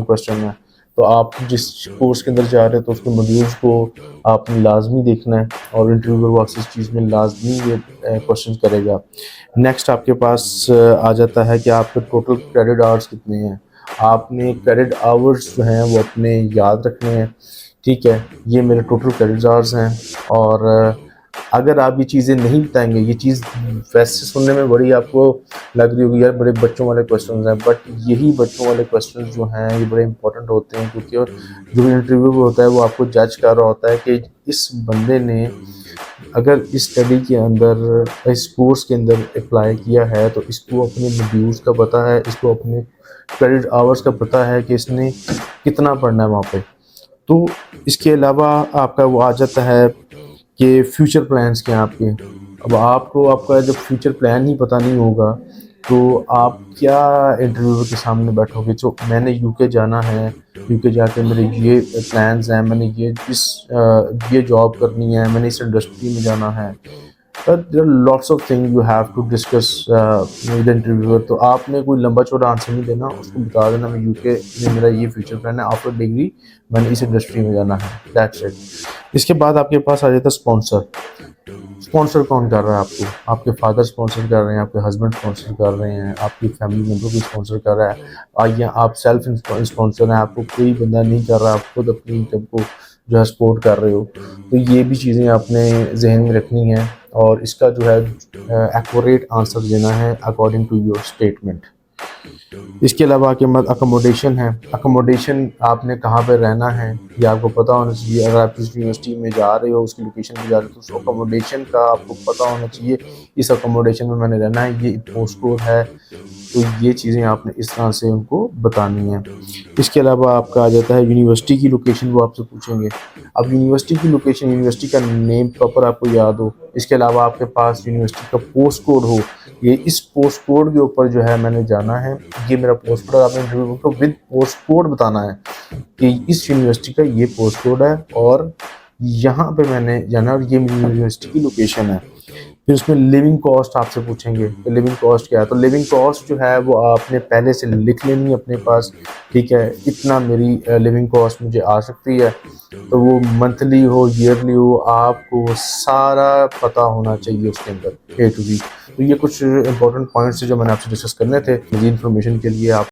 Question है। तो आप जिस कोर्स के अंदर जा रहे हो तो उसके मॉड्यूल्स को आपने लाजमी देखना है और इंटरव्यूअर वो आपसे इस चीज़ में लाजमी ये क्वेश्चन करेगा। नेक्स्ट आपके पास आ जाता है कि आपके टोटल क्रेडिट आवर्स कितने हैं। आपने क्रेडिट आवर्स जो हैं वो अपने याद रखने हैं। ठीक है, ये मेरे टोटल क्रेडिट आवर्स हैं। और अगर आप ये चीज़ें नहीं बताएंगे, ये चीज़ वैसे सुनने में बड़ी आपको लग रही होगी यार बड़े बच्चों वाले क्वेश्चन हैं, बट यही बच्चों वाले क्वेश्चन जो हैं ये बड़े इंपॉर्टेंट होते हैं, क्योंकि जो इंटरव्यू होता है वो आपको जज कर रहा होता है कि इस बंदे ने अगर इस स्टडी के अंदर, इस कोर्स के अंदर अप्लाई किया है तो इसको अपने मॉड्यूल्स का पता है, इसको अपने क्रेडिट आवर्स का पता है कि इसने कितना पढ़ना है वहाँ पे। तो इसके अलावा आपका वो आ जाता है कि फ्यूचर प्लान्स क्या हैं आपके। अब आपको आपका जब फ्यूचर प्लान ही पता नहीं होगा तो आप क्या इंटरव्यूअर के सामने बैठोगे। तो मैंने यूके जाना है, यूके जाके मेरे ये प्लान्स हैं, मैंने ये जॉब करनी है, मैंने इस इंडस्ट्री में जाना है। There are lots of thing you have to discuss with interviewer. तो आपने कोई लंबा चौड़ा आंसर नहीं देना, उसको बता देना मैं यूके में मेरा ये फ्यूचर प्लान है, आफ्टर डिग्री मैंने इस इंडस्ट्री में जाना है, दैट्स इट। इसके बाद आपके पास आ जाता है स्पॉन्सर। स्पॉन्सर कौन कर रहा है आपको? आपके फादर स्पॉन्सर कर रहे हैं, आपके हस्बैंड स्पॉन्सर कर रहे हैं, आपकी फैमिली मेम्बर भी स्पॉन्सर कर रहा है, या आप सेल्फ स्पॉन्सर हैं, आपको कोई बंदा नहीं कर रहा, आप खुद अपनी इनकम को जो है सपोर्ट कर रहे हो। तो ये भी चीज़ें आपने जहन में रखनी है और इसका जो है एक्यूरेट आंसर देना है अकॉर्डिंग टू योर स्टेटमेंट। इसके अलावा आपके पास अकोमोडेशन है। अकोमोडेशन आपने कहाँ पर रहना है ये आपको पता होना चाहिए। अगर आप जिस यूनिवर्सिटी में जा रहे हो, उसकी लोकेशन पे जा रहे हो, तो उस अकोमोडेशन का आपको पता होना चाहिए। इस अकोमोडेशन में मैंने रहना है, ये पोस्ट कोड है। तो ये चीज़ें आपने इस तरह से उनको बतानी है। इसके अलावा आपका आ जाता है यूनिवर्सिटी की लोकेशन, वो आपसे पूछेंगे। अब यूनिवर्सिटी की लोकेशन, यूनिवर्सिटी का नेम प्रॉपर आपको याद हो। इसके अलावा आपके पास यूनिवर्सिटी का पोस्ट कोड हो, ये इस पोस्ट कोड के ऊपर जो है मैंने जाना है, ये मेरा पोस्ट कोड। आपने इंटरव्यू को विद पोस्ट कोड बताना है कि इस यूनिवर्सिटी का ये पोस्ट कोड है और यहाँ पे मैंने जाना है और ये मेरी यूनिवर्सिटी की लोकेशन है। फिर उसमें लिविंग कॉस्ट आपसे पूछेंगे कि लिविंग कॉस्ट क्या है। तो लिविंग कॉस्ट जो है वो आपने पहले से लिख लेनी है अपने पास। ठीक है, इतना मेरी लिविंग कॉस्ट मुझे आ सकती है। तो वो मंथली हो, ईयरली हो, आपको सारा पता होना चाहिए उसके अंदर A to Z। तो ये कुछ इंपॉर्टेंट पॉइंट्स जो मैंने आपसे डिस्कस करने थे। मज़ीद इन्फॉर्मेशन के लिए आप